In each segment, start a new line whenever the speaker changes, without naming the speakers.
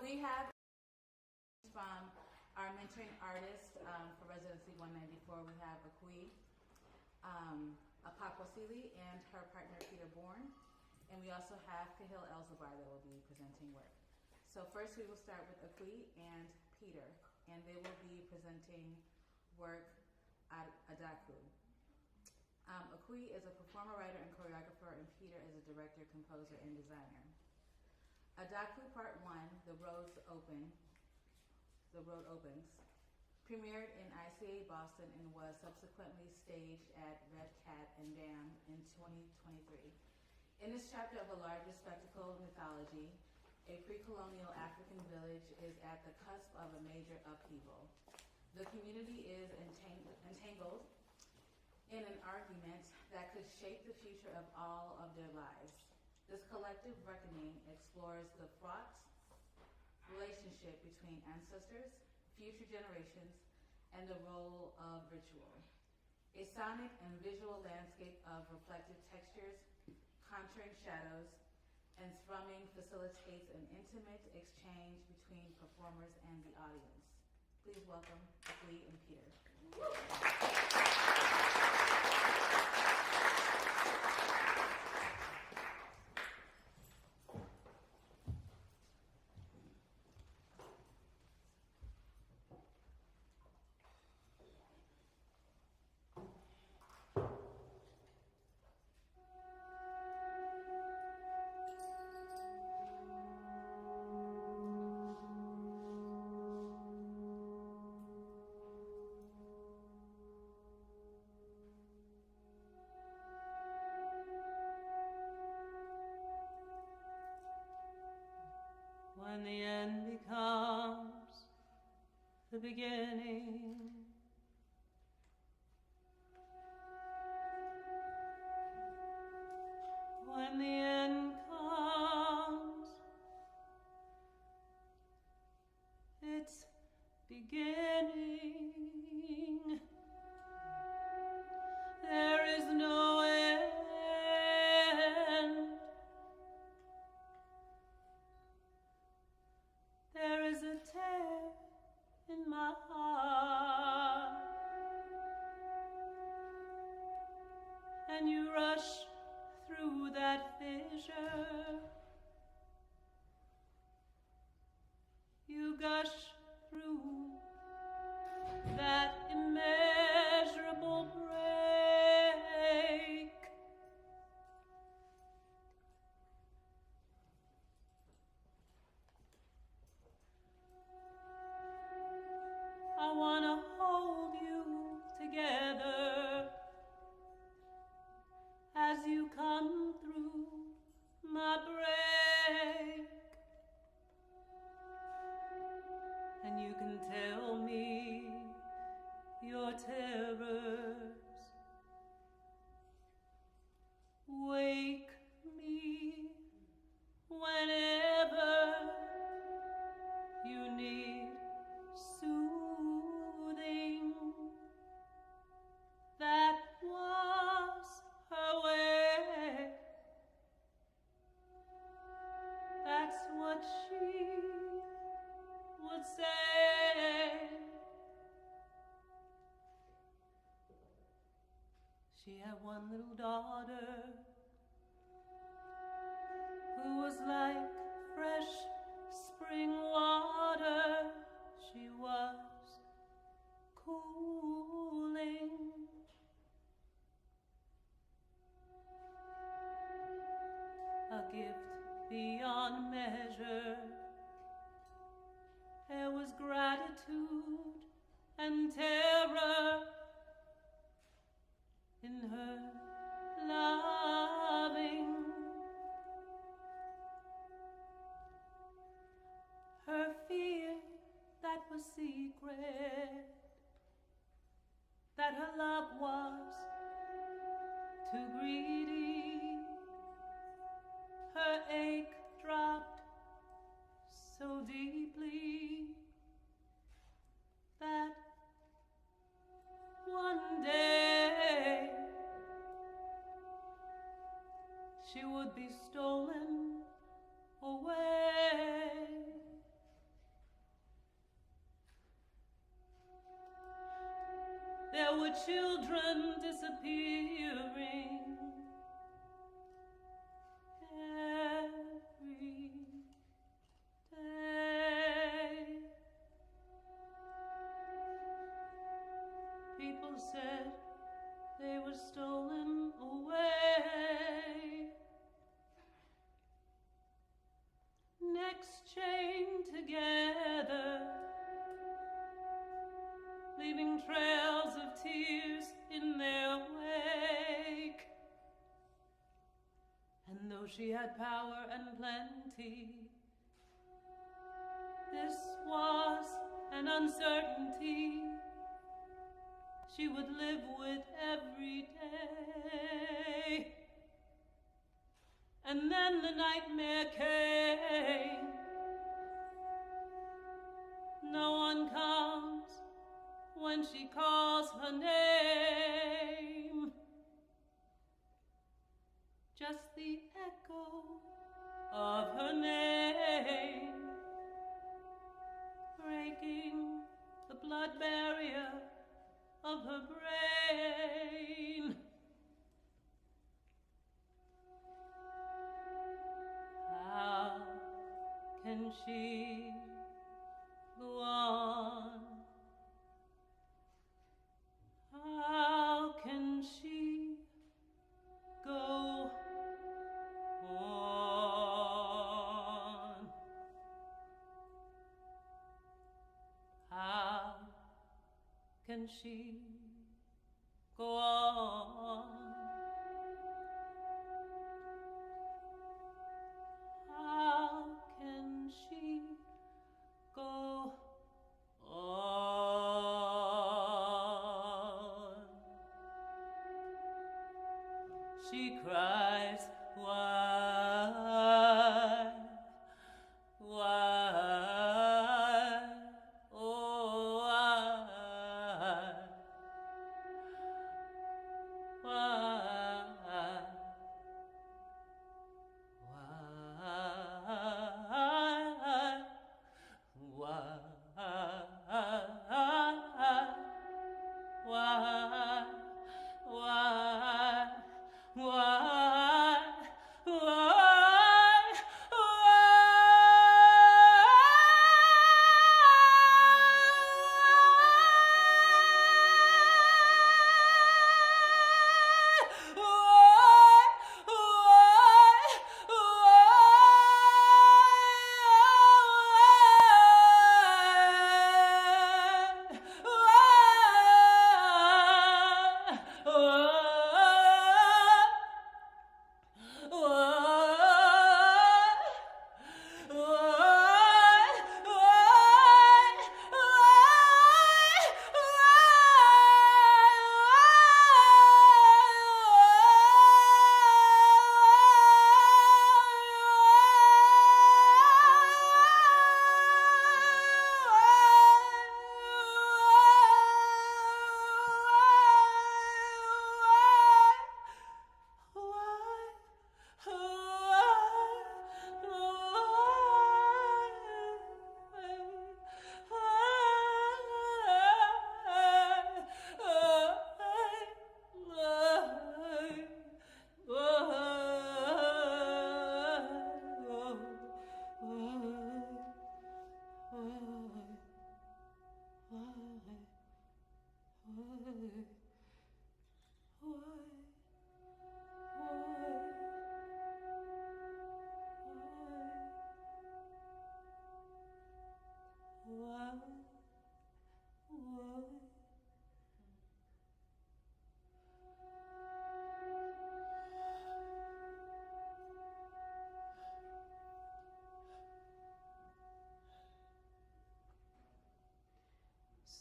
we have from our mentoring artist for Residency 194, we have Akui Apakwasili and her partner Peter Bourne. And we also have Kahil Elzabar that will be presenting work. So first we will start with Akui and Peter, and they will be presenting work at Adaku. Akui is a performer, writer, and choreographer, and Peter is a director, composer, and designer. Adaku Part 1, The Road Opens, premiered in ICA Boston and was subsequently staged at Red Cat and BAM in 2023. In this chapter of a larger spectacle mythology, a pre-colonial African village is at the cusp of a major upheaval. The community is entangled in an argument that could shape the future of all of their lives. This collective reckoning explores the fraught relationship between ancestors, future generations, and the role of ritual. A sonic and visual landscape of reflective textures, contouring shadows, and thrumming facilitates an intimate exchange between performers and the audience. Please welcome Lee and Peter.
When the end becomes the beginning, when the end comes, it's beginning. There is no end. There is a tear in my heart, and you rush through that fissure. You gush through that immeasurable break. I want to hold you together as you come through my break. And you can tell me your terrors. Wake me whenever you need soothing. That was her way. That's what she would say. She had one little daughter who was like fresh spring water. She was cooling. A gift beyond measure. There was gratitude and terror in her loving. Her fear that was secret, that her love was too greedy. Her ache dropped so deeply that one day she would be stolen away. were children disappearing every day. People said they were stolen away. Necks chained together, leaving trails of tears in their wake. And though she had power and plenty, this was an uncertainty she would live with every day. And then the nightmare came. No one comes when she calls her name. Just the echo of her name, breaking the blood barrier of her brain. How can she go on? How can she go on? How can she go on? How can she go on? She cries, why, oh,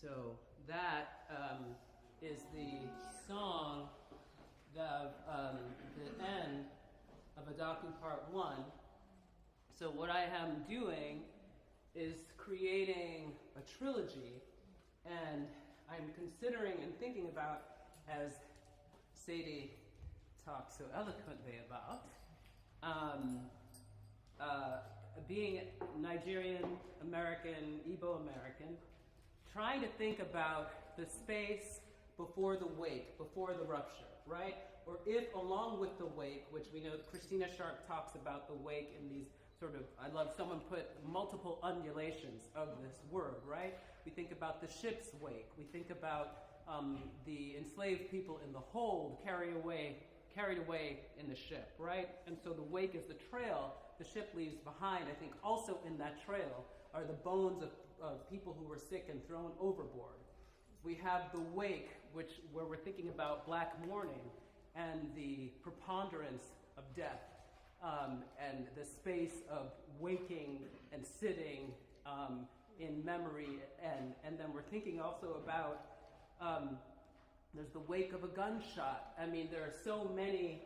So that is the song of the end of Adaku Part 1. So what I am doing is creating a trilogy, and I'm considering and thinking about, as Sadie talked so eloquently about, being Nigerian American, Igbo American, trying to think about the space before the wake, before the rupture, right? Or if along with the wake, which we know Christina Sharp talks about the wake in these sort of, I love someone put multiple undulations of this word, right? We think about the ship's wake. We think about the enslaved people in the hold carried away in the ship, right? And so the wake is the trail the ship leaves behind. I think also in that trail are the bones of people who were sick and thrown overboard. We have the wake, where we're thinking about black mourning and the preponderance of death, and the space of waking and sitting in memory, and then we're thinking also about there's the wake of a gunshot. I mean, there are so many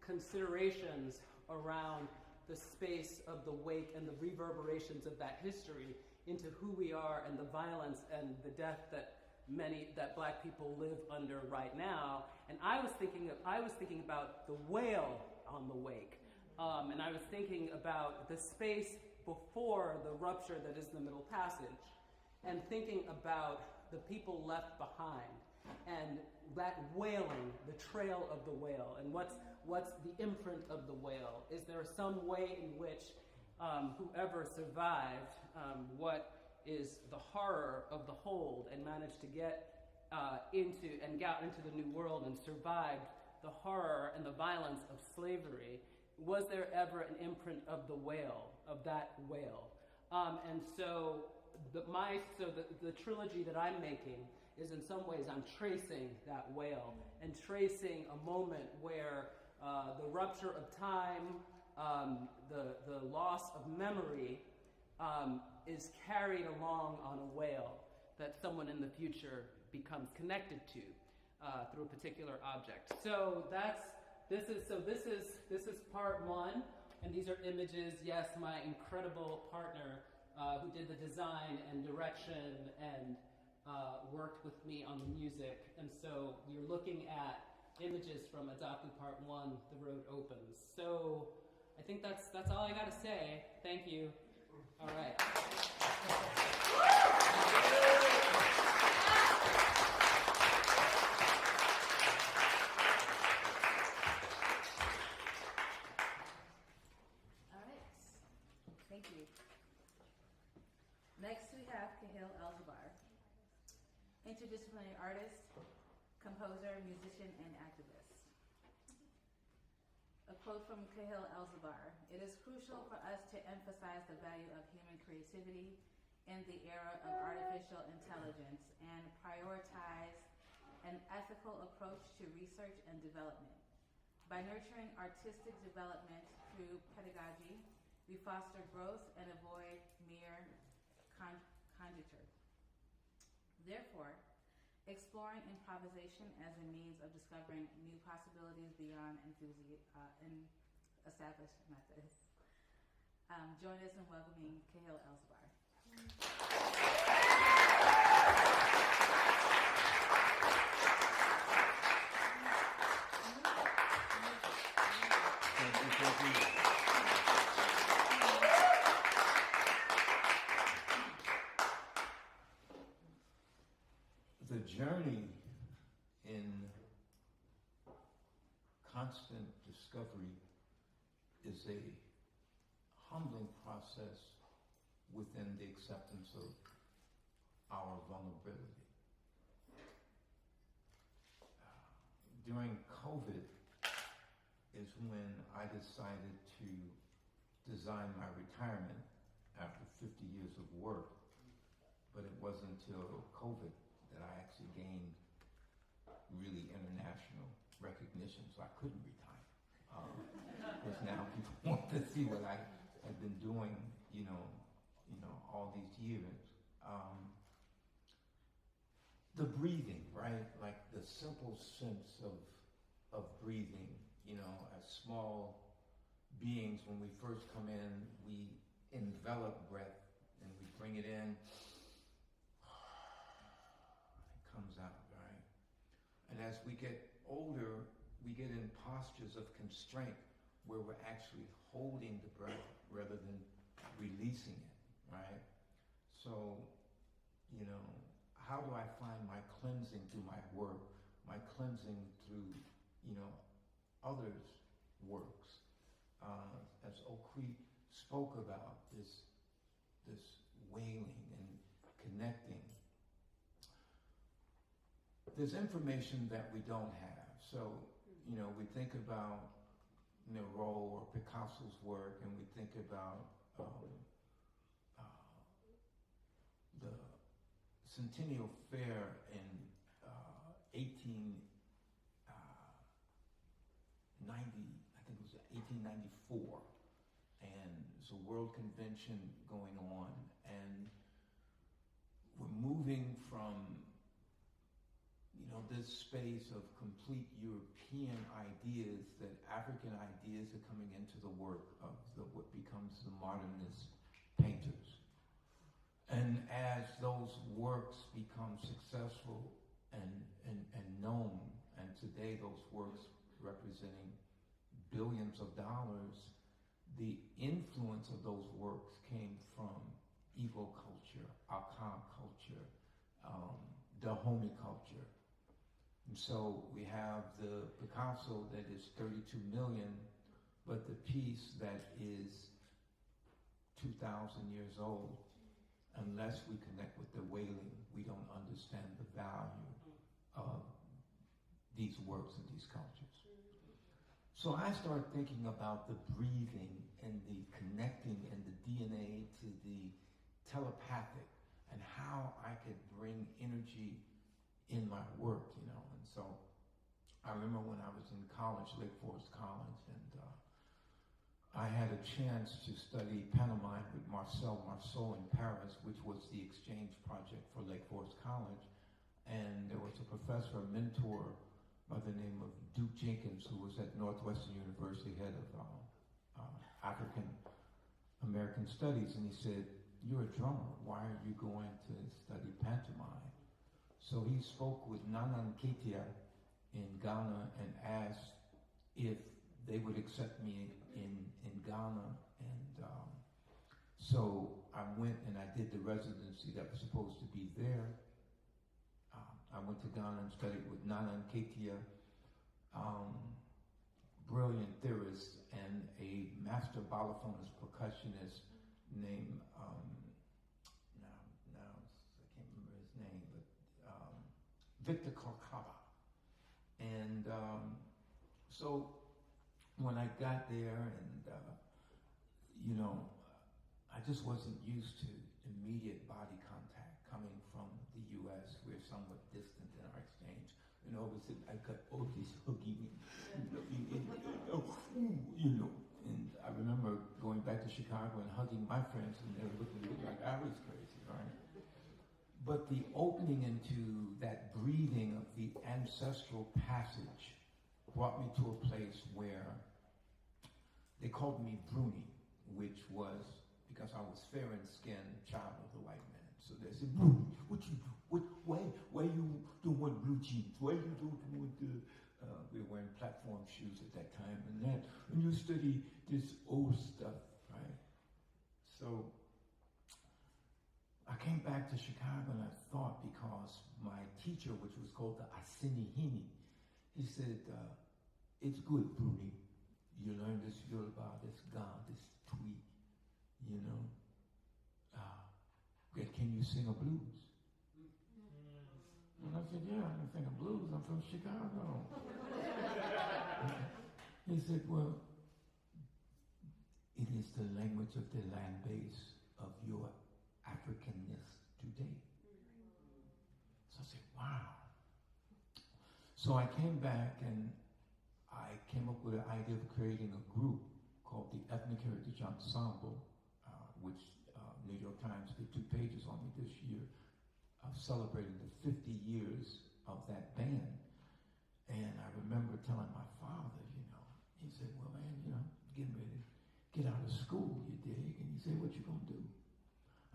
considerations around the space of the wake and the reverberations of that history into who we are and the violence and the death that black people live under right now. And I was thinking about the wail on the wake, and I was thinking about the space before the rupture that is the Middle Passage, and thinking about the people left behind and that wailing, the trail of the wail, and what's the imprint of the wail? Is there some way in which whoever survived what is the horror of the hold and managed to get got into the New World and survived the horror and the violence of slavery? Was there ever an imprint of the wail, of that wail? And so the trilogy that I'm making is, in some ways, I'm tracing that wail and tracing a moment where the rupture of time, the loss of memory is carried along on a wail that someone in the future becomes connected to through a particular object. So this is part one, and these are images. Yes, my incredible partner who did the design and direction and worked with me on the music. And so you're looking at images from Adopted Part 1, The Road Opens. So I think that's all I got to say. Thank you. All right.
All right. Thank you. Next, we have Kahil Elzabar, interdisciplinary artist, composer, musician, and activist. A quote from Kahil Elzabar: "It is crucial for us to emphasize the value of human creativity in the era of artificial intelligence and prioritize an ethical approach to research and development. By nurturing artistic development through pedagogy, we foster growth and avoid mere conjecture. Therefore, exploring improvisation as a means of discovering new possibilities beyond established methods." Join us in welcoming Kahil Elzabar.
Thank you. The journey in constant discovery is a humbling process within the acceptance of our vulnerability. During COVID is when I decided to design my retirement after 50 years of work, but it wasn't until COVID that I actually gained really international recognition, so I couldn't retire. Because now people want to see what I have been doing, all these years. The breathing, right? Like the simple sense of breathing, as small beings, when we first come in, we envelop breath and we bring it in. Comes out, right? And as we get older, we get in postures of constraint where we're actually holding the breath rather than releasing it, right? So, how do I find my cleansing through my work? my cleansing through, others' works. As Ooutreach spoke about this wailing and connecting, there's information that we don't have. So, we think about Miro or Picasso's work, and we think about the Centennial Fair in 1890, I think it was 1894, and it's a world convention going on, and we're moving from this space of complete European ideas, that African ideas are coming into the work of what becomes the modernist painters. And as those works become successful and known, and today those works representing billions of dollars, the influence of those works came from Igbo culture, Aka culture, Dahomey culture. And so we have the Picasso that is 32 million, but the piece that is 2,000 years old, unless we connect with the wailing, we don't understand the value of these works and these cultures. So I started thinking about the breathing and the connecting and the DNA to the telepathic, and how I could bring energy in my work, And so I remember when I was in college, Lake Forest College, and I had a chance to study pantomime with Marcel Marceau in Paris, which was the exchange project for Lake Forest College. And there was a professor, a mentor by the name of Duke Jenkins, who was at Northwestern University, head of African American Studies, and he said, "You're a drummer. Why are you going to study pantomime?" So he spoke with Nana Nketia in Ghana and asked if they would accept me in Ghana. And so I went and I did the residency that was supposed to be there. I went to Ghana and studied with Nana Nketia, brilliant theorist, and a master balophonist percussionist named, now I can't remember his name, but Victor Korkaba. And so when I got there, and I just wasn't used to immediate body contact coming from the U.S. We're somewhat distant in our exchange. All of a sudden I got all this hugging and and I remember going back to Chicago and hugging my friends, and they were looking at me like I was crazy, right? But the opening into that breathing of the ancestral passage brought me to a place where they called me Bruni, which was because I was fair in skin, child of the white man. So they said, Bruni, why you don't want blue jeans? Why you don't want the, we were wearing platform shoes at that time, and you study this old stuff, right? So I came back to Chicago, and I thought, because my teacher, which was called the Asinihini, he said, it's good, Bruni. You learn this Yoruba, this Ga, this Twi, can you sing a blues? And I said, yeah, I can sing a blues. I'm from Chicago. He said, well, it is the language of the land base of your Africanness today. So I said, wow. So I came back and I came up with an idea of creating a group called the Ethnic Heritage Ensemble, which New York Times did 2 pages on me this year, of celebrating the 50 years of that band. And I remember telling my father, he said, well, man, getting ready to get out of school, you dig? And he said, what you gonna do?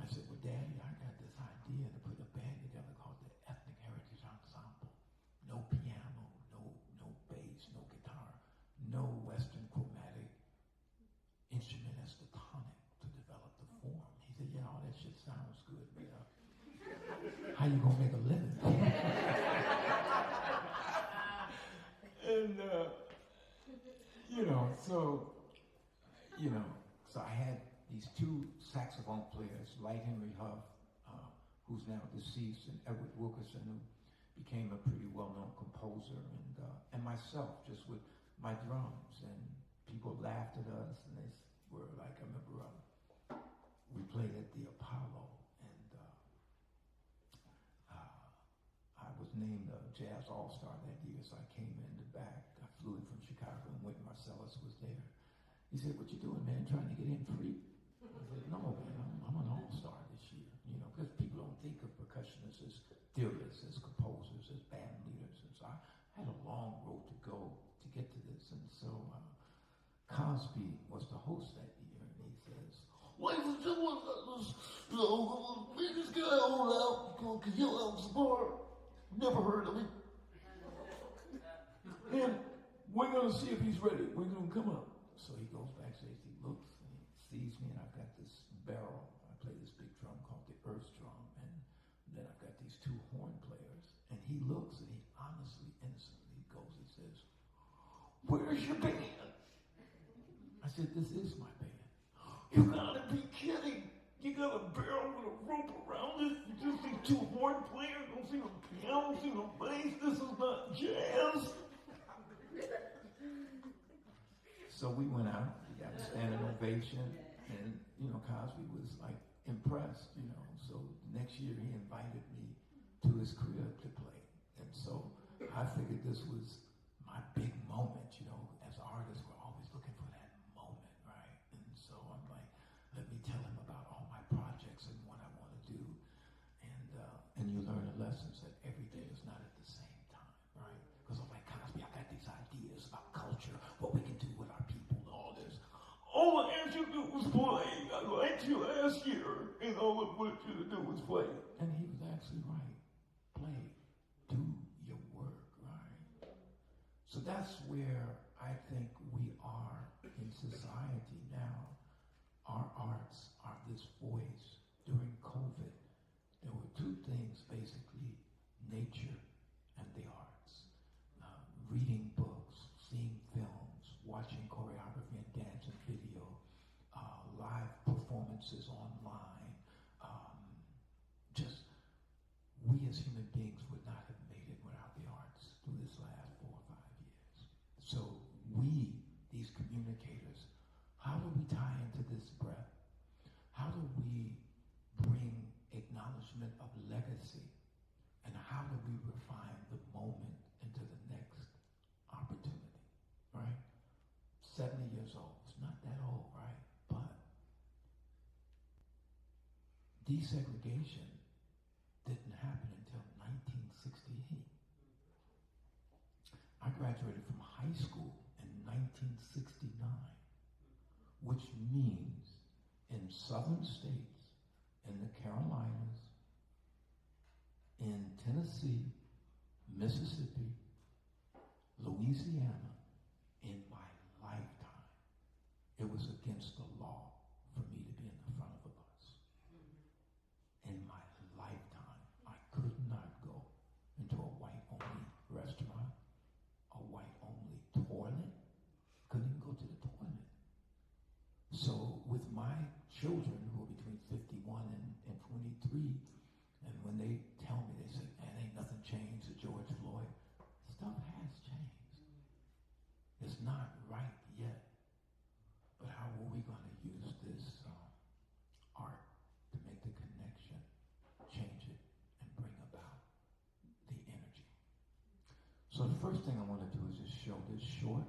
I said, well, Daddy, I got this idea to put a band together called the Ethnic Heritage Ensemble. No piano, no bass, no guitar, no Western chromatic instrument as the tonic to develop the form. He said, yeah, all that shit sounds good, but how you gonna make a living? So I had these two saxophone players, Light Henry Huff, who's now deceased, and Edward Wilkerson, who became a pretty well-known composer, and myself, just with my drums, and people laughed at us, and they were like, I remember we played at the Apollo, and I was named a Jazz All-Star that year, so I came in the back. I flew in from Chicago, and Wynton Marsalis was there. He said, "What you doing, man? Trying to get in free?" I said, "No, man, I'm an all-star this year." Because people don't think of percussionists as theorists, as composers, as band leaders. And so I had a long road to go to get to this. And so Cosby was the host that year, and he says, "Ladies and gentlemen, meet this guy on out, because he'll out the bar. Never heard of him. And we're going to see if he's ready. We're going to come up." So he goes backstage, he looks, and he sees me, and I've got this barrel. I play this big drum called the earth drum, and then I've got these two horn players. And he looks, and he honestly, innocently goes, he says, "Where's your band?" I said, "This is my band." "You gotta be kidding. You got a barrel with a rope around it? You just see two horn players? Don't see no piano, don't see no bass? This is not jazz." So we went out, we got a standing ovation, and, Cosby was like impressed, So next year he invited me to his crib to play. And so I figured this was my big moment, As artists, we're always looking for that moment, right? And so I'm like, let me tell him about all my projects and what I want to do. And you learn the lessons that every day is not at the same time, right? Because I'm like, "Cosby, I got these ideas about culture, what we can do with our people and all this. All I asked you to do was play. I liked you last year, and all I wanted you to do was play." And he was actually right. Play. Do your work, right? So that's where I think we are in society now. Our arts are this voice. During COVID, there were two things, basically: nature and the arts. Reading books, seeing films, watching choreography and dance and video, live performances online. Just, we as human beings would not have made it without the arts through this last 4 or 5 years. So we, these communicators, how do we tie into this breath? How do we bring acknowledgement of legacy? And how do we refine the moment into the next opportunity, right? 70 years old. It's not that old, right? But desegregation didn't happen until 1968. I graduated from high school in 1969, which means in southern states, in the Carolinas, in Tennessee, Mississippi, Louisiana, in my lifetime, it was against the law for me to be in the front of a bus. In my lifetime, I could not go into a white-only restaurant, a white-only toilet. Couldn't even go to the toilet. So with my children, who are between 51 and 23, and when they tell me, they say, "Man, ain't nothing changed to George Floyd." Stuff has changed. It's not right yet. But how are we going to use this art to make the connection, change it, and bring about the energy? So the first thing I want to do is just show this short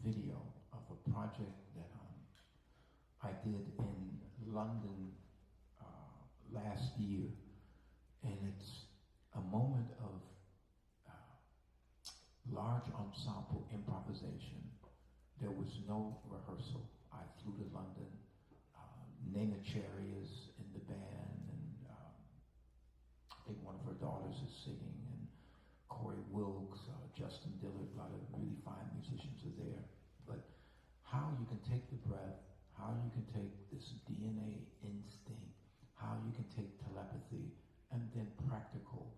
video of a project that I did in London last year, and it's a moment of large ensemble improvisation. There was no rehearsal. I flew to London. Nena Cherry is in the band, and I think one of her daughters is singing, and Corey Wilkes, Justin Dillard, a lot of really fine musicians are there. But how you can take the breath, how you can take this DNA instinct, how you can take telepathy, and then practical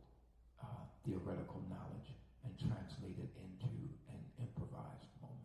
theoretical knowledge and translate it into an improvised moment.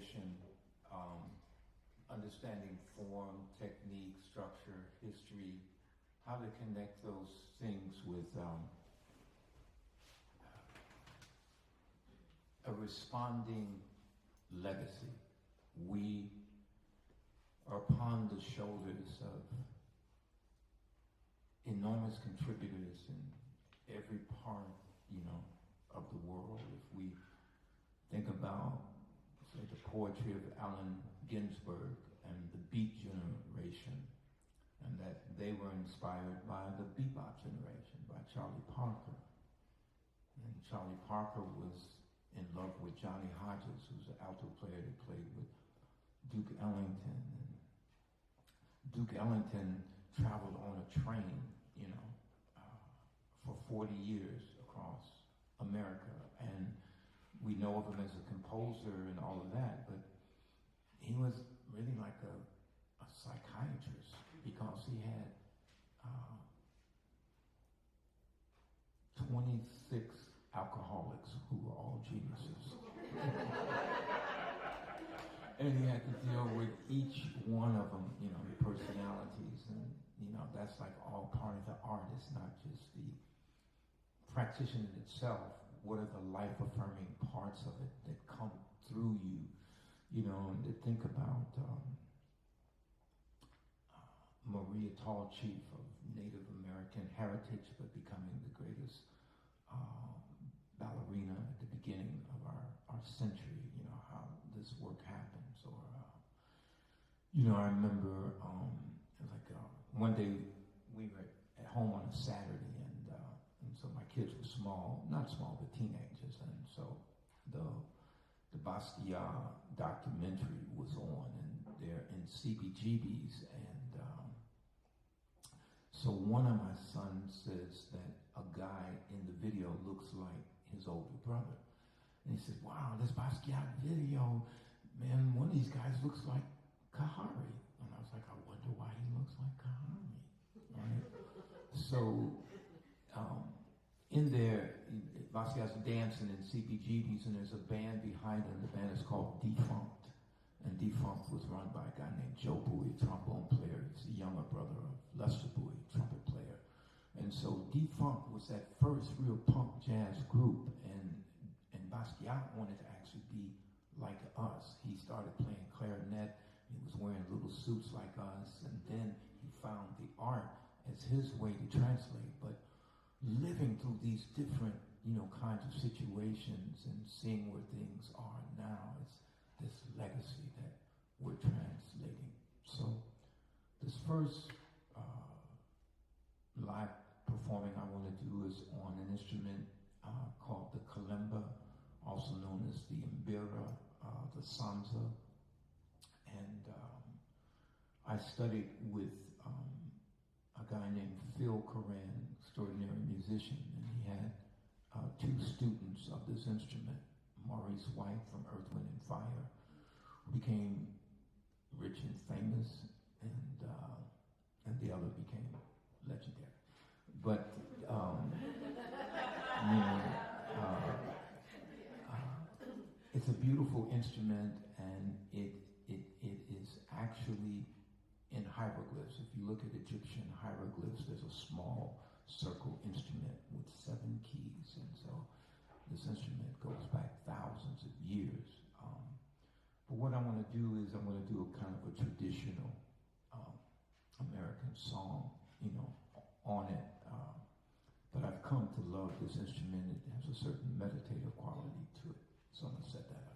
improvisation, understanding form, technique, structure, history, how to connect those things with a responding legacy. We are upon the shoulders of enormous contributors in every part, of the world. If we think about, say, the poetry of Allen Ginsberg and the Beat generation, and that they were inspired by the bebop generation, by Charlie Parker. And Charlie Parker was in love with Johnny Hodges, who's an alto player that played with Duke Ellington. And Duke Ellington traveled on a train, for 40 years across America. And we know of him as a composer and all of that, but he was really like a psychiatrist, because he had 26 alcoholics who were all geniuses. And he had to deal with each one of them, the personalities. And, that's like all part of the art. It's not just the practitioner itself. What are the life-affirming parts of it that come through you, and to think about Maria Tall Chief of Native American heritage, but becoming the greatest ballerina at the beginning of our century, how this work happens. Or, I remember one day we were at home on a Saturday, and so my kids were small, not small, but teenagers, and so the Basquiat documentary was on, and they're in CBGB's, and so one of my sons says that a guy in the video looks like his older brother. And he said, wow, this Basquiat video, man, one of these guys looks like Kahari. And I was like, I wonder why he looks like Kahari, right? So in there, Basquiat's dancing in CBGB's, and there's a band behind him. The band is called Defunct. And Defunct was run by a guy named Joe Bowie, a trombone player. He's the younger brother of Lester Bowie, trumpet player. And so Defunct was that first real punk jazz group, and Basquiat wanted to actually be like us. He started playing clarinet. He was wearing little suits like us, and then he found the art as his way to translate. But living through these different, kinds of situations and seeing where things are now, it's this legacy that we're translating. So this first live performing I want to do is on an instrument called the kalimba, also known as the mbira, the sanza. And I studied with a guy named Phil Coran, extraordinary musician, and he had two students of this instrument, Maurice White from Earth, Wind and Fire, who became rich and famous, and the other became legendary. But it's a beautiful instrument, and it is actually in hieroglyphs. If you look at Egyptian hieroglyphs, there's a small circle instrument with 7 keys, and so this instrument goes back thousands of years. But what I want to do is I'm going to do a kind of a traditional American song, on it. But I've come to love this instrument. It has a certain meditative quality to it. So I'm going to set that up.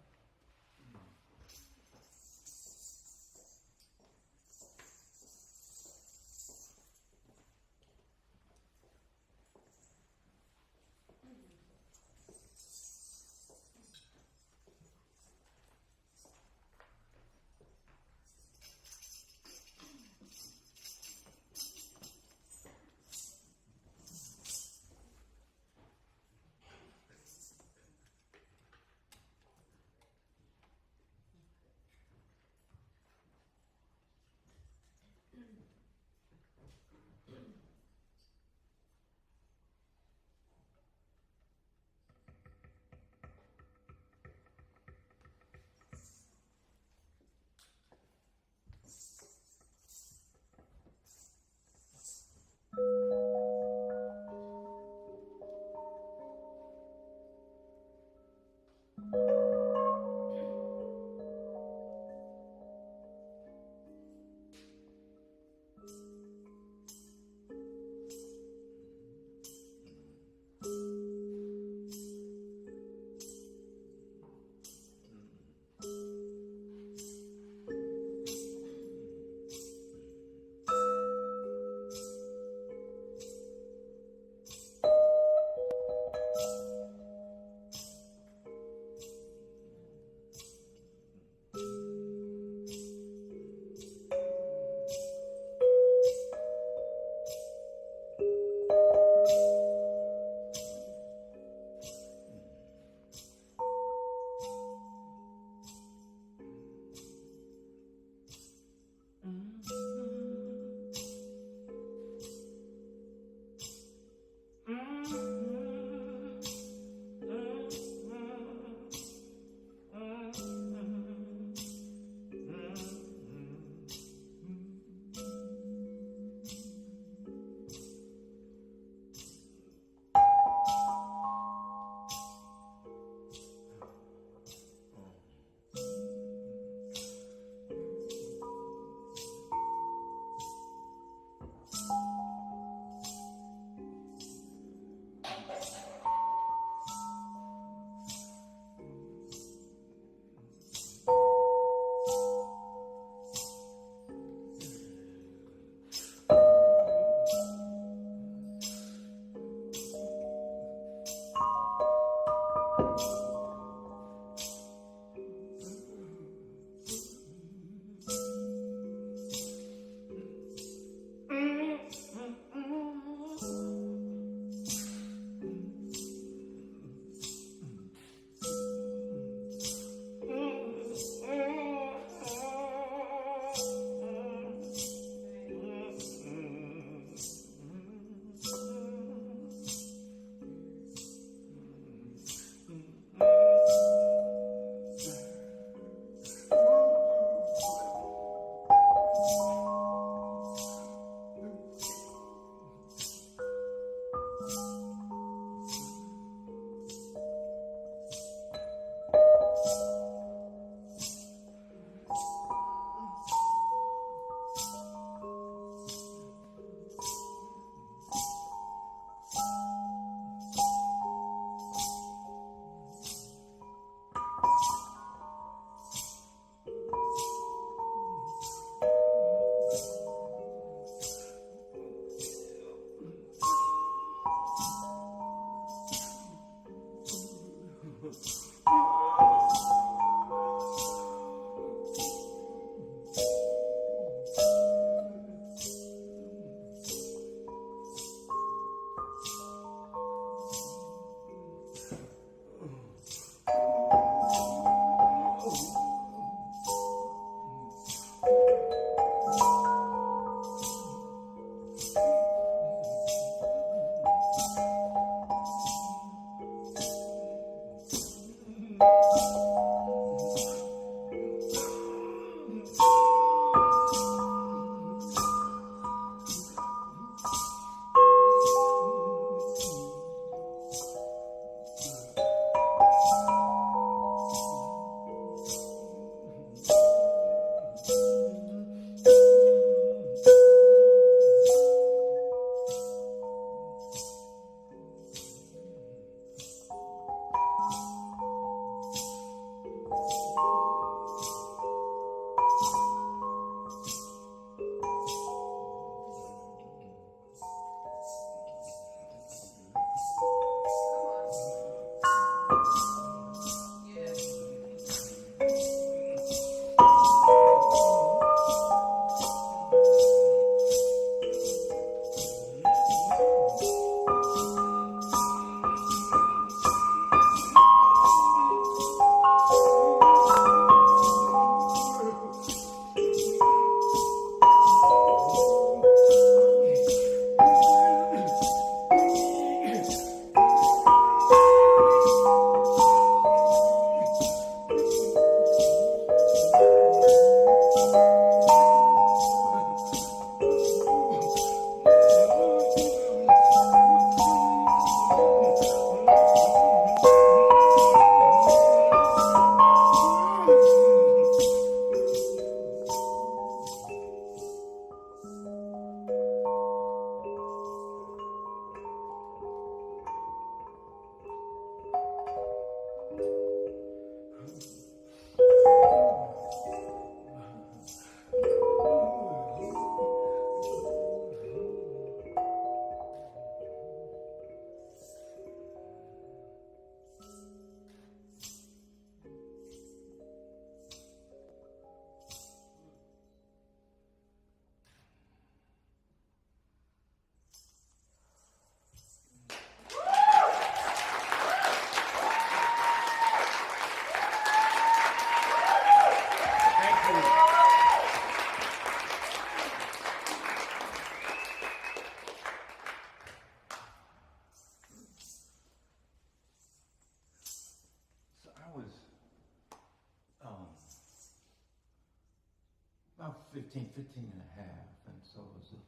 about 15 and a half. And so it was an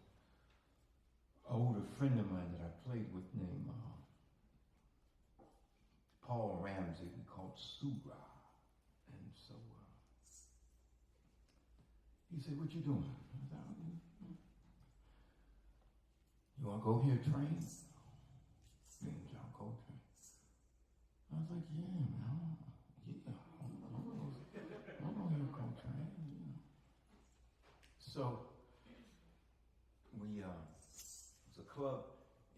older friend of mine that I played with named Paul Ramsey. We called Surah. And so he said, "What you doing?" I said, "You want to go here train?" Me and John Coltrane. I was like, "Yeah, man. Yeah. I'll go here, Coltrane." You know. So we it was a club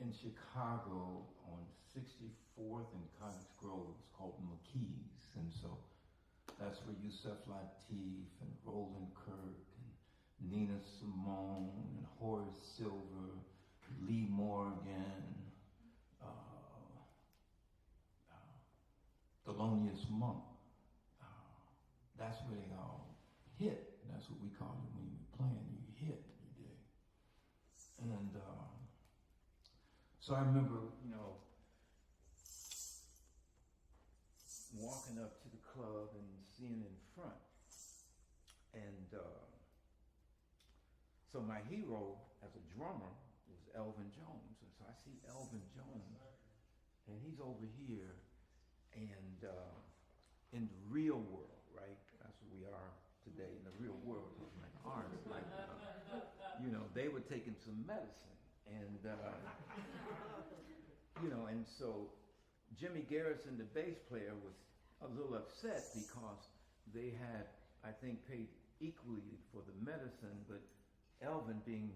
in Chicago on 64th and Cottage Grove. It was called McKee's, and so that's where Yusef Lateef and Roland Kirk and Nina Simone and Horace Silver, Lee Morgan, Thelonious Monk. That's where they all hit. That's what we call it when you're playing. You hit, you dig. And so I remember, walking up to the club and seeing in front. And so my hero as a drummer was Elvin Jones. And so I see Elvin Jones, and he's over here, and in the real world, right? That's what we are today. In the real world, like artists, like they were taking some medicine, and and so Jimmy Garrison, the bass player, was a little upset because they had, I think, paid equally for the medicine, but Elvin, being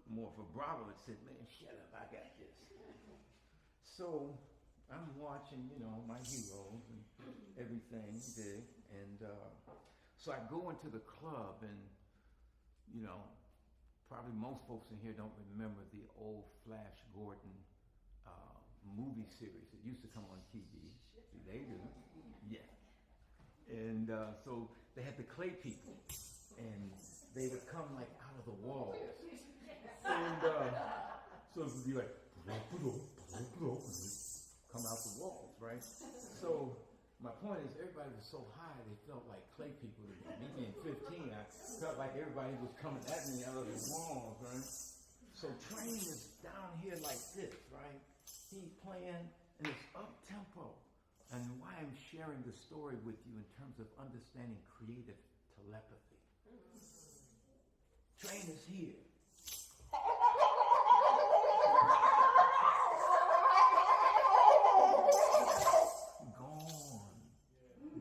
more of a bravo, had said, "Man, shut up, I got this." So I'm watching, my heroes and everything, dig, and so I go into the club, and probably most folks in here don't remember the old Flash Gordon movie series that used to come on TV. See, they do, yeah. And so they had the clay people, and they would come like out of the walls, and so it would be like come out the walls, right? So my point is, everybody was so high they felt like clay people. Me being 15, I felt like everybody was coming at me out of the walls, right? So Train is down here like this, right? He's playing, and it's up tempo. And why I'm sharing the story with you in terms of understanding creative telepathy. Train is here.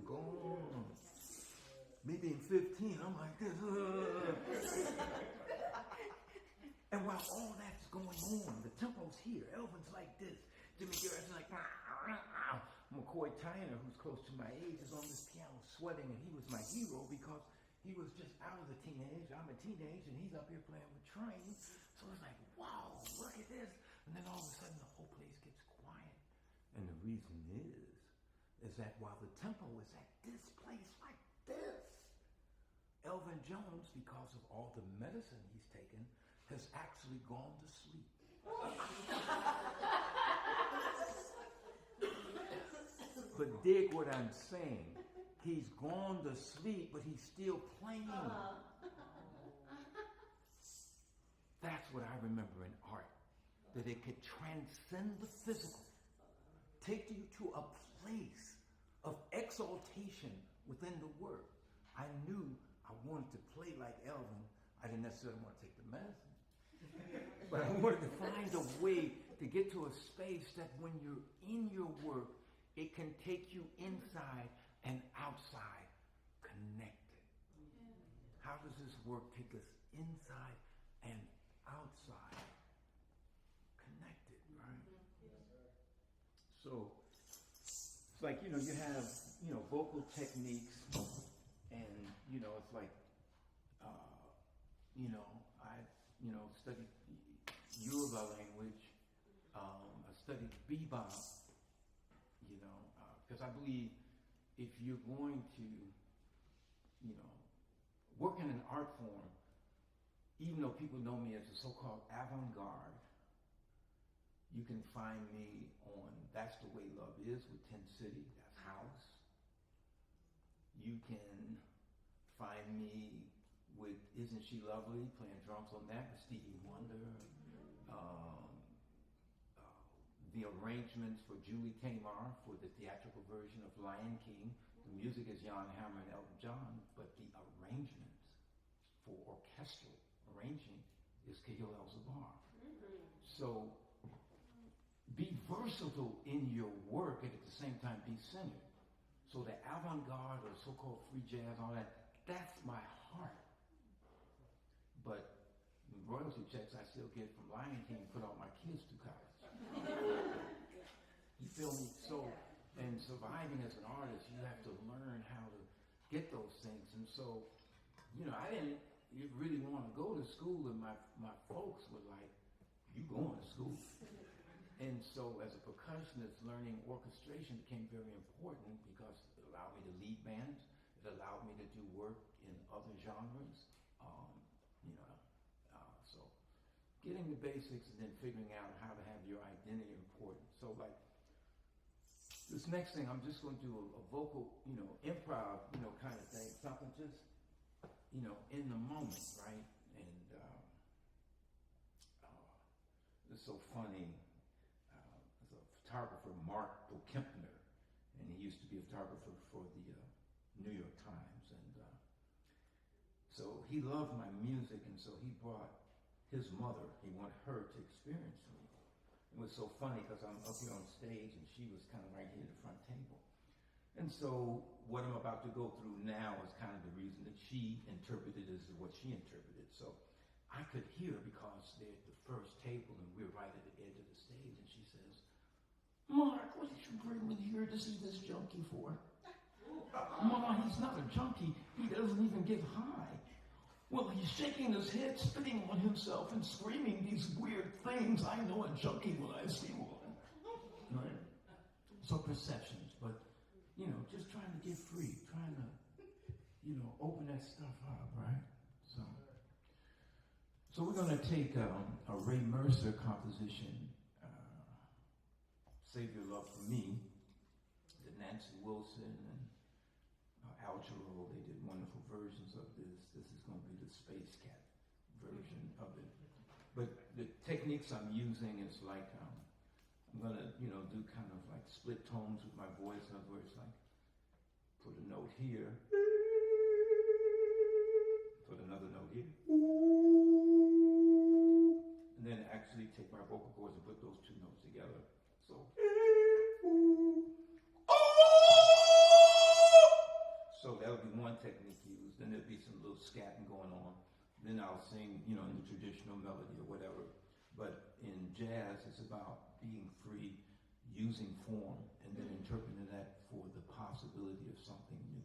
Gone. Me being 15, I'm like this. And while all that's going on, the tempo's here. Elvin's like this. Jimmy Garrison's like, McCoy Tyner, who's close to my age, is on this piano sweating, and he was my hero because he was just out of the teenage. I'm a teenage, and he's up here playing with Train. So it's like, wow, look at this. And then all of a sudden, the whole place gets quiet. And the reason is that while the tempo is at this place like this, Elvin Jones, because of all the medicine he's taken, has actually gone to sleep. But dig what I'm saying. He's gone to sleep, but he's still playing. That's what I remember in art. That it could transcend the physical. Take you to a place of exaltation within the work. I knew I wanted to play like Elvin. I didn't necessarily want to take the medicine. But I wanted to find a way to get to a space that when you're in your work, it can take you inside and outside connected. How does this work take us inside and outside connected, right? So it's like, you have, vocal techniques, and, it's like, I studied Yoruba language. I studied bebop, because I believe if you're going to, work in an art form, even though people know me as a so-called avant-garde, you can find me on That's the Way Love Is with 10 City, that's house. You can find me with Isn't She Lovely, playing drums on that with Stevie Wonder. The arrangements for Julie Taymor for the theatrical version of Lion King. The music is Jan Hammer and Elton John, but the arrangements for orchestral arranging is Kahil El-Zabar. So be versatile in your work and at the same time be centered. So the avant-garde or so-called free jazz, all that, that's my heart. But the royalty checks I still get from Lion King put all my kids through college. You feel me? So, and surviving as an artist, you have to learn how to get those things. And so, I didn't really want to go to school, and my folks were like, you going to school? And so as a percussionist, learning orchestration became very important because it allowed me to lead bands. It allowed me to do work in other genres. So getting the basics and then figuring out how to have your identity important. So like this next thing, I'm just going to do a vocal, improv, kind of thing. Something just, in the moment, right? And it's so funny. There's a photographer, Mark Kempner, and he used to be a photographer for the New York Times. And so he loved my music, and so he brought his mother. He wanted her to experience me. It was so funny because I'm up here on stage, and she was kind of right here at the front table. And so what I'm about to go through now is kind of the reason that she interpreted as what she interpreted. So I could hear because they're at the first table and we're right at the edge of the stage, and she says, Mark, what did you bring me here to see this junkie for? Mama, he's not a junkie. He doesn't even get high. Well, he's shaking his head, spitting on himself, and screaming these weird things. I know a junkie when I see one. Right? So perceptions, but, just trying to get free, trying to, open that stuff up, right? So we're going to take a Ray Mercer composition, Save Your Love for Me, that Nancy Wilson and Al Jarreau, they did wonderful versions of this. This is going to be the Space Cat version of it. But the techniques I'm using is like, I'm going to, do kind of like split tones with my voice. In other words, like, put a note here, put another note here, and then actually take my vocal cords and put those two notes together. So that'll be one technique used. Then there'll be some little scatting going on. Then I'll sing, in the traditional melody or whatever. But in jazz, it's about being free, using form, and then interpreting that for the possibility of something new.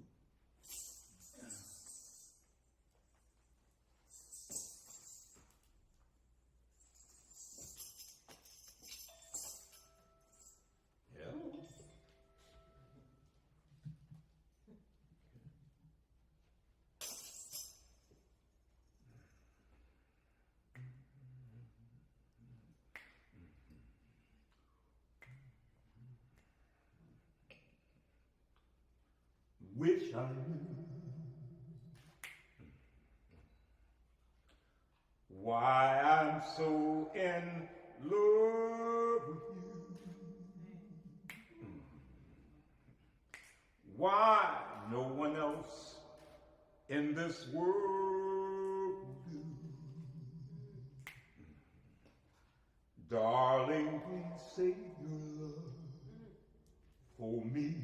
Wish I knew why I'm so in love with you. Why no one else in this world will do. Darling, please save your love for me.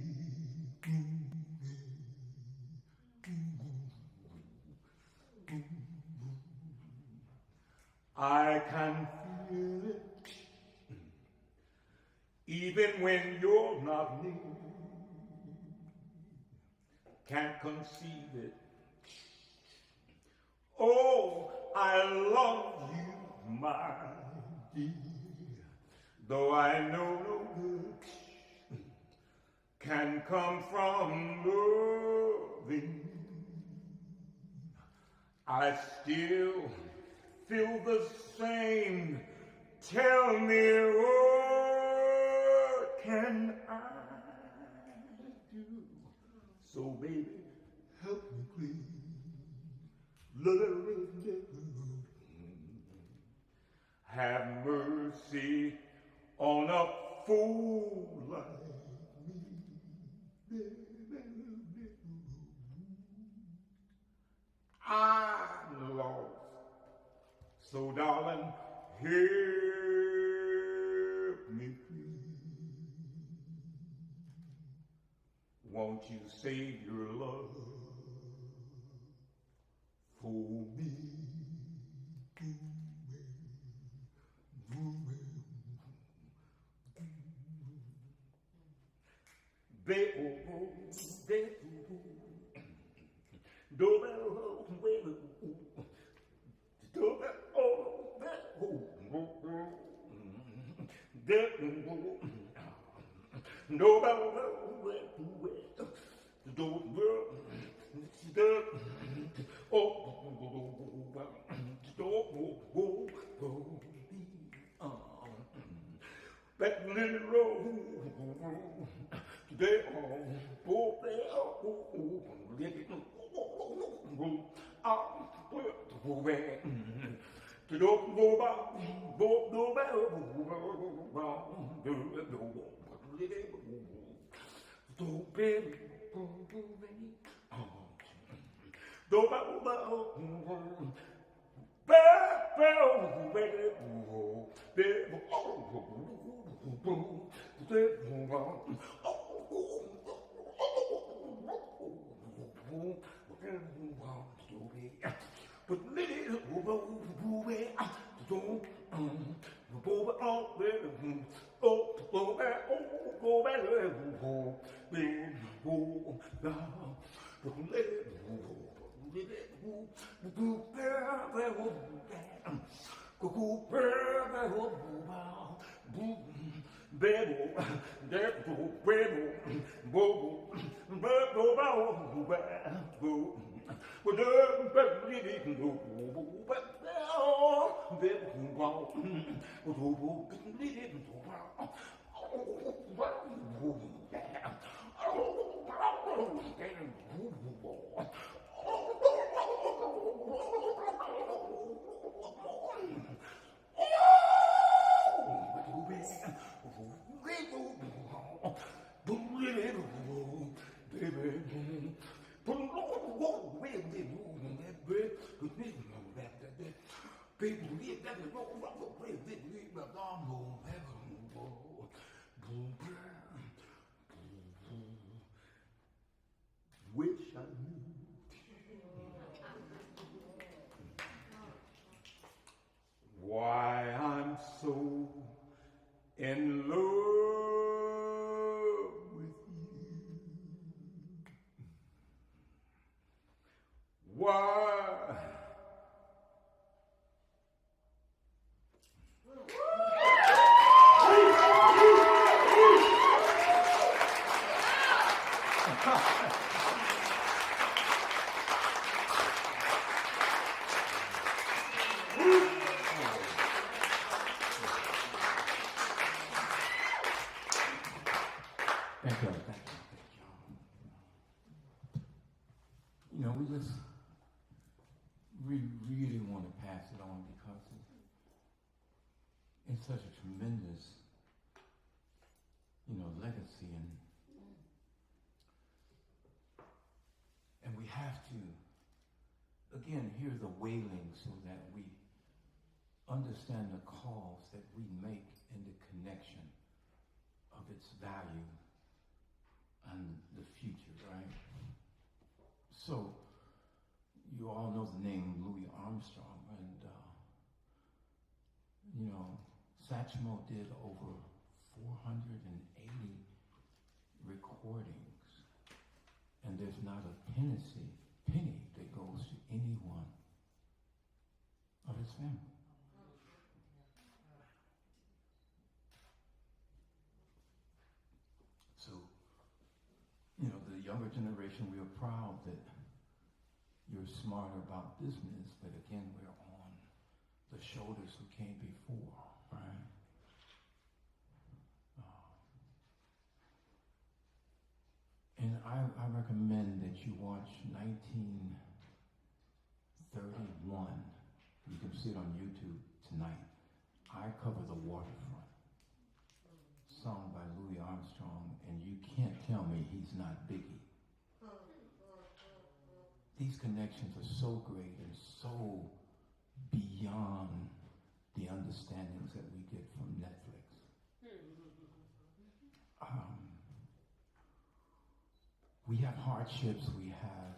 I can feel it, even when you're not near. Can't conceive it. Oh, I love you, my dear, though I know no good can come from loving. I still feel the same. Tell me, what can I do? So baby, help me please. Have mercy on a fool like me. I'm lost, so darling, help me please. Won't you save your love for me? That little road today on both Wish I knew why I'm so in love with you. Why? Thank you. You know, we really want to pass it on because it's such a tremendous, legacy, and we have to, again, hear the wailing so that we understand the calls that we make in the connection of its value and the future, right? So, you all know the name Louis Armstrong, and Satchmo did over 480 recordings, and there's not a penny that goes to any one of his family. So, the younger generation, we are proud that you're smarter about business, but again, we're on the shoulders who came before, right? And I recommend that you watch 19 31, you can see it on YouTube tonight, I Cover the Waterfront, sung by Louis Armstrong, and you can't tell me he's not Biggie. These connections are so great and so beyond the understandings that we get from Netflix. We have hardships, we have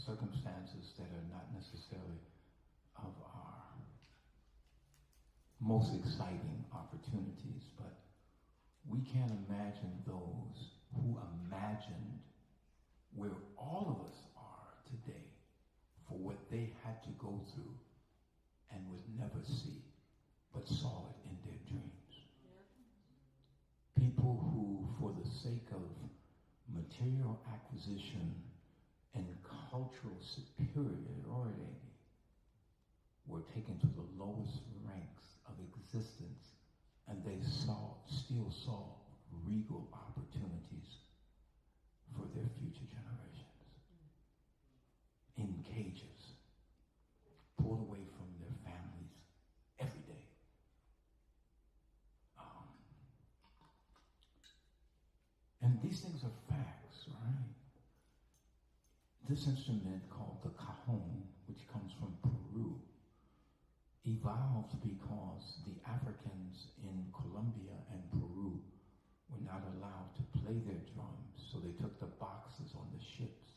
circumstances that are not necessarily of our most exciting opportunities, but we can't imagine those who imagined where all of us are today for what they had to go through and would never see, but saw it in their dreams. Yeah. People who, for the sake of material acquisition and cultural superiority, were taken to the lowest ranks of existence, and they still saw regal opportunities for their future generations. In cages, pulled away from their families every day. And these things are facts, right? This instrument called the cajon, which comes from Peru, evolved because the Africans in Colombia and Peru were not allowed to play their drums, so they took the boxes on the ships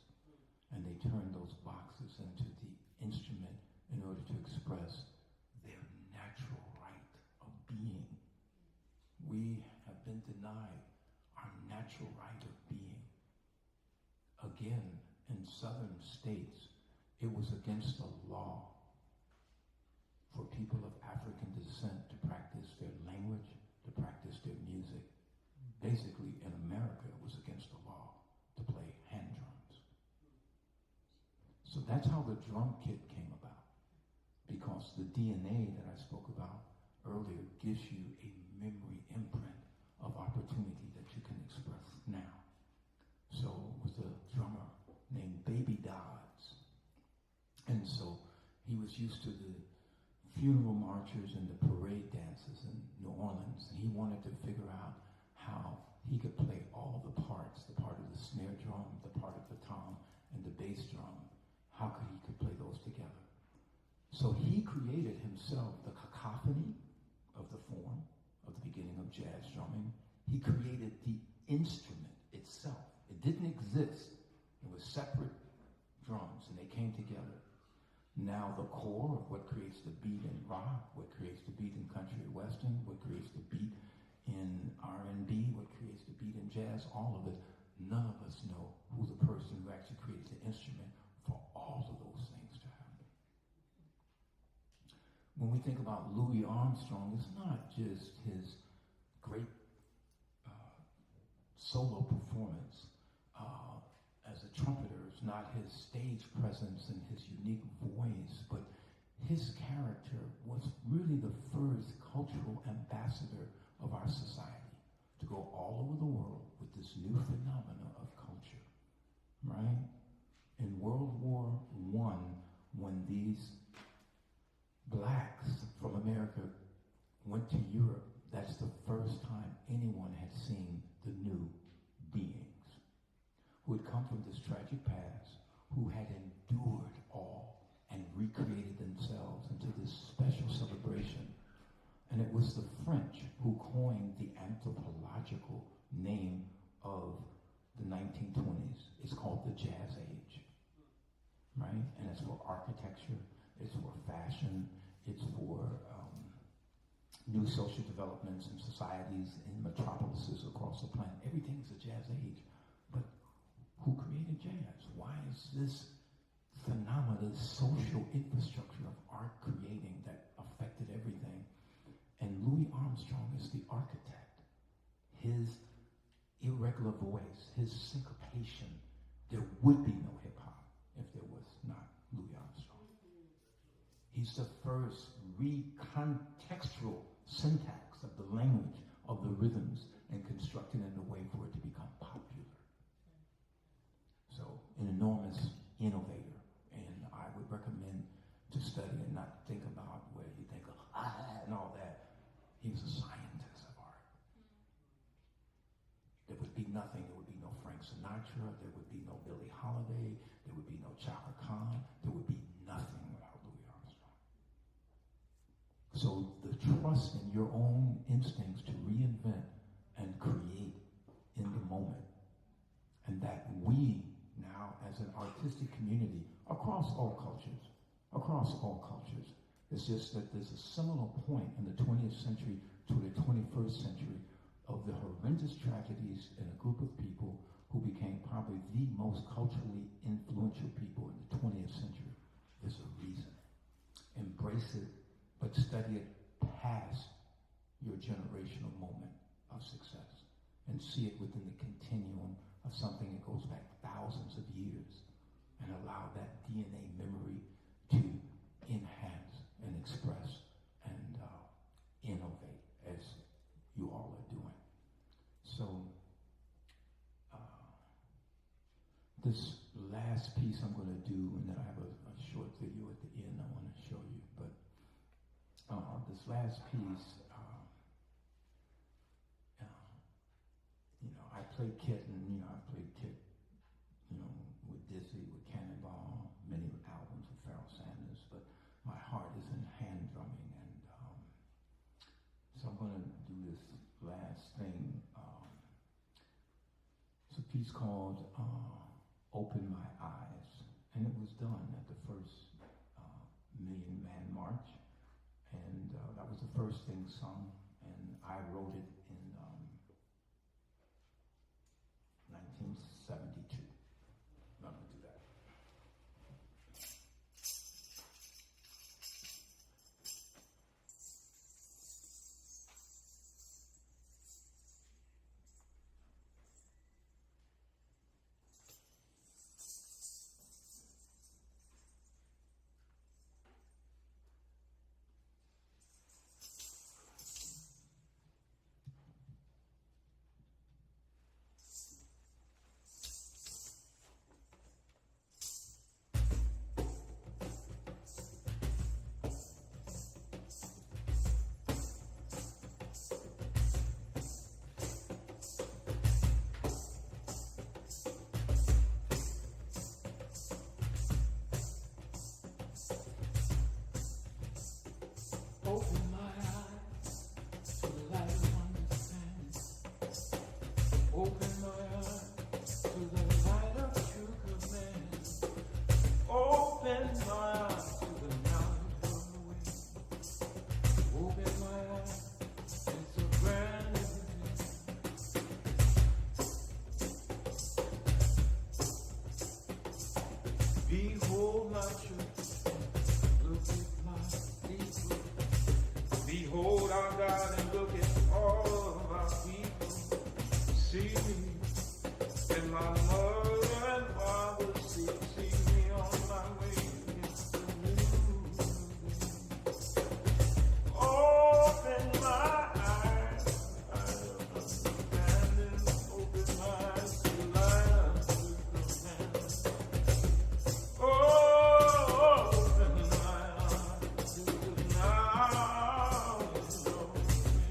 and they turned those boxes into the instrument in order to express their natural right of being. We have been denied our natural right of being. Again, in southern states, it was against the law for people of African descent to practice their language, to practice their music. Basically, in America, it was against the law to play hand drums. So that's how the drum kit came about, because the DNA that I spoke about earlier gives you a memory imprint of opportunity that you can express now. So it was a drummer named Baby Dodds. And so he was used to the funeral marchers and the parade dances in New Orleans, and he wanted to figure out how he could play all the parts, the part of the snare drum, the part of the tom, and the bass drum. How he could play those together. So he created himself the cacophony of the form of the beginning of jazz drumming. He created the instrument itself. It didn't exist. It was separate drums, and they came together. Now the core of what creates the beat in rock, what creates the beat in country and western, what creates the beat in R&B, what creates the beat in jazz, all of it, none of us know who the person who actually creates the instrument for all of those things to happen. When we think about Louis Armstrong, it's not just his great solo performance as a trumpeter, it's not his stage presence and his unique voice, but his character was really the first cultural ambassador of our society to go all over the world with this new phenomena of culture, right? In World War I, when these blacks from America went to Europe, that's the first time anyone had seen the new beings who had come from this tragic past, who had endured all and recreated themselves into this special celebration. And it was the French who coined the anthropological name of the 1920s. It's called the Jazz Age, right? And it's for architecture, it's for fashion, it's for new social developments in societies, in metropolises across the planet. Everything's a Jazz Age. But who created jazz? Why is this phenomenon, this social infrastructure of art creating that affected everything? And Louis Armstrong is the architect. His irregular voice, his syncopation, there would be no hip-hop if there was not Louis Armstrong. He's the first recontextual syntax of the language, of the rhythms, and constructed in a way for it to become popular. So, an enormous innovator, and I would recommend
Sinatra, there would be no Billie Holiday, there would be no Chaka Khan, there would be nothing without Louis Armstrong. So the trust in your own instincts to reinvent and create in the moment, and that we now as an artistic community across all cultures, it's just that there's a seminal point in the 20th century to the 21st century of the horrendous tragedies in a group of people who became probably the most culturally influential people in the 20th century. There's a reason. Embrace it, but study it past your generational moment of success and see it within the continuum of something that goes back thousands of years, and allow that DNA memory to enhance and express and innovate as you all are doing. So this last piece I'm going to do, and then I have a short video at the end I want to show you, but this last piece, I play kitten, I played kit, with Dizzy, with Cannonball, many albums with Pharoah Sanders, but my heart is in hand drumming, and so I'm going to do this last thing. It's a piece called Open My Eyes, and it was done at the first Million Man March, and that was the first thing sung, and I wrote it in 1972. I'm going to do that. Open my eyes to the light of understanding. Open my eyes to the light of true command. Open my eyes to the knowledge of the way. Open my eyes, it's a brand new day. Behold my truth, look at my people. Behold our God and look at all of our people. See me and my mother and father see me on my way against the new day. Open my eyes, eyes of understanding. Open my eyes to the light of truth command. Oh, open my eyes to the knowledge of the way.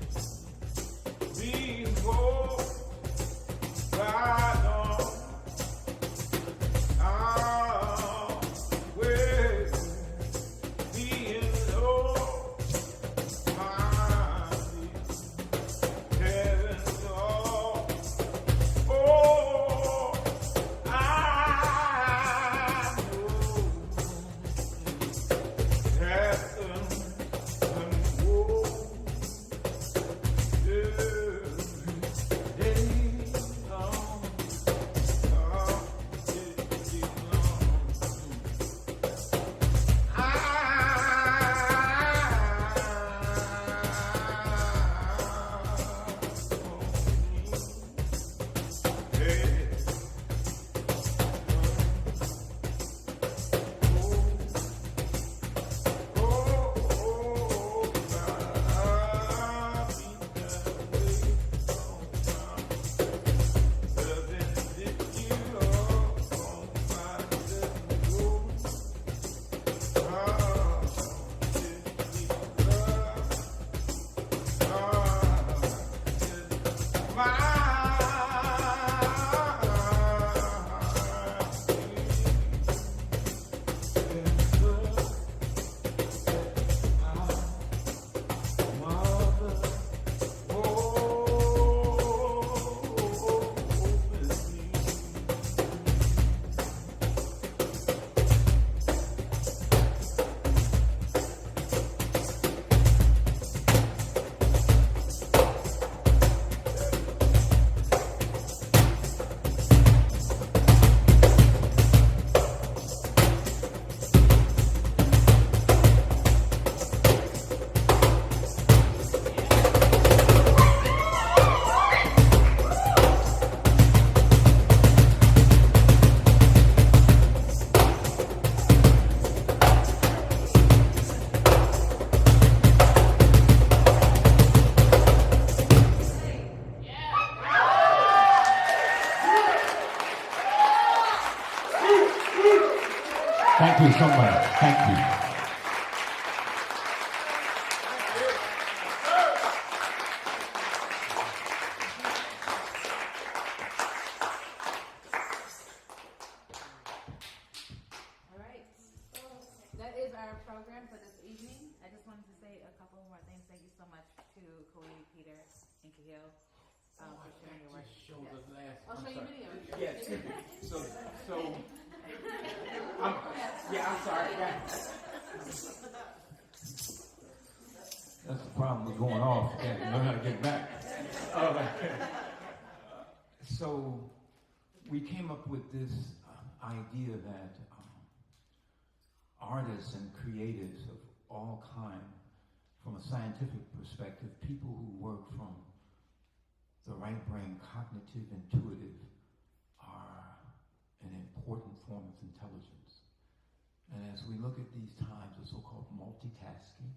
Thank you so much. Thank you.
All right. That is our program for this evening. I just wanted to say a couple more things. Thank you so much to Khalid, Peter, and Kahil for sharing your work.
Show
Yes.
the last.
I'll show you video.
Yes. So, I'm sorry.
That's the problem with going off. You gotta learn how to get back. So we came up with this idea that artists and creatives of all kinds, from a scientific perspective, people who work from the right brain, cognitive, intuitive, are an important form of intelligence. And as we look at these times of so-called multitasking,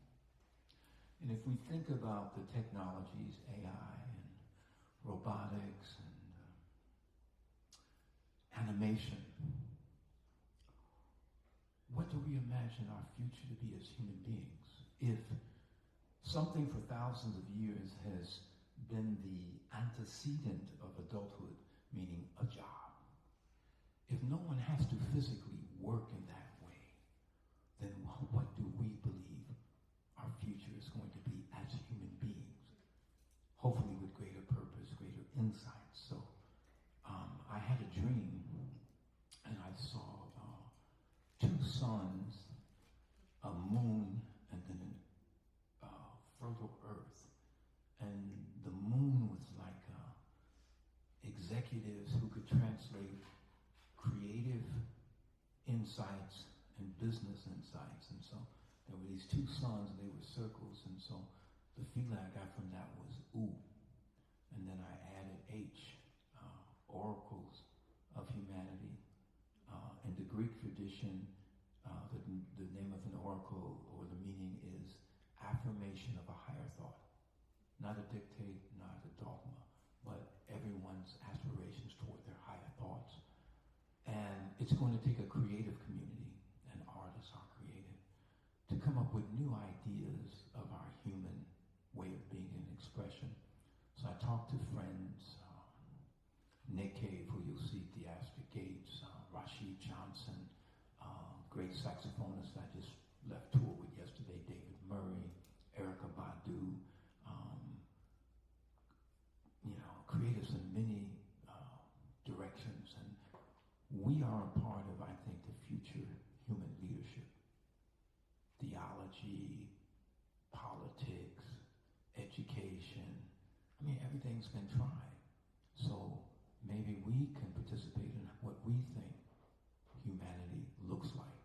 and if we think about the technologies, AI and robotics and animation, what do we imagine our future to be as human beings? If something for thousands of years has been the antecedent of adulthood, meaning a job, if no one has to physically work in that way, then what do we believe our future is going to be as human beings? Hopefully with greater purpose, greater insight. So I had a dream, and I saw two suns, a moon, and then a fertile earth. And the moon was like executives who could translate creative insights and business insights. And so there were these two suns, and they were circles. And so the feeling I got from that was ooh. And then I added H, oracles of humanity. In the Greek tradition, the name of an oracle or the meaning is affirmation of a higher thought. Not a dictate, not a dogma, but everyone's aspirations toward their higher thoughts. And it's going to take a creative community, and artists are creative, to come up with new ideas of our human way of being and expression. So I talked to friends, Nick Cave, who you'll see at the Astor Gates, Rashid Johnson, great saxophonist I just left tour with yesterday, David Murray, Erykah Badu, creatives in many directions. And we are a part of, I think, the future human leadership. Theology, politics, education. I mean, everything's been tried. So maybe we can participate in what we think humanity looks like.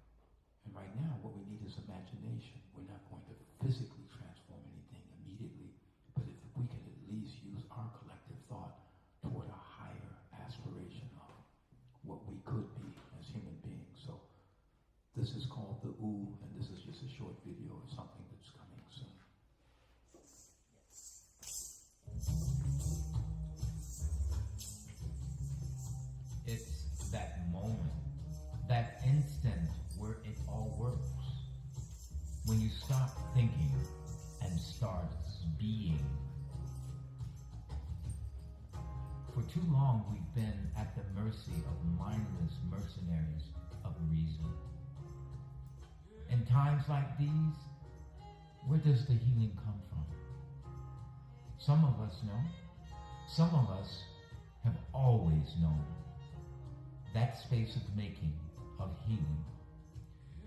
And right now, what we need is imagination. We're not going to physically transform anything immediately, but if we can at least use our collective thought toward a higher aspiration of what we could be as human beings. So this is called the OO, and this is just a short video of something that's coming soon.
It's that moment, that instant where it all works. When you stop thinking and start being. For too long, we've been at the mercy of mindless mercenaries of reason. In times like these, where does the healing come from? Some of us know. Some of us have always known. That space of making, of healing.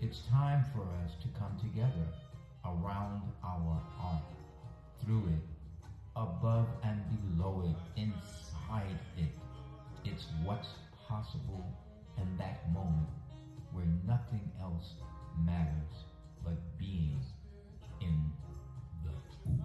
It's time for us to come together around our art, through it, above and below it, inside it. It's what's possible in that moment where nothing else matters but being in the ooh.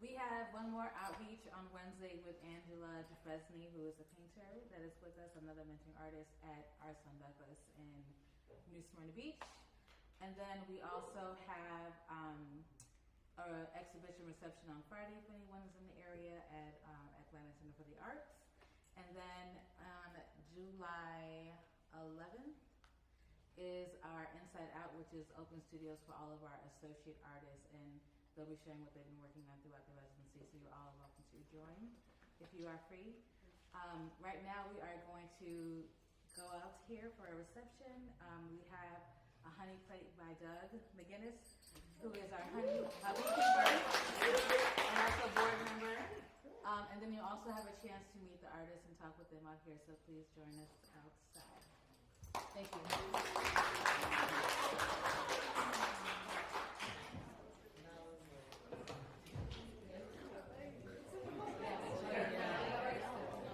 We have one more outreach on Wednesday with Angela Lesney, who is a painter that is with us, another mentoring artist at Arslan Douglas in New Smyrna Beach. And then we also have an exhibition reception on Friday if anyone is in the area at Atlanta Center for the Arts. And then on July 11th is our Inside Out, which is open studios for all of our associate artists, and they'll be sharing what they've been working on throughout the residency, so you're all welcome to join if you are free. Right now we are going to go out here for a reception. We have a honey plate by Doug McGinnis, who is our honey beekeeper and also board member. And then you also have a chance to meet the artists and talk with them out here, so please join us outside. Thank you.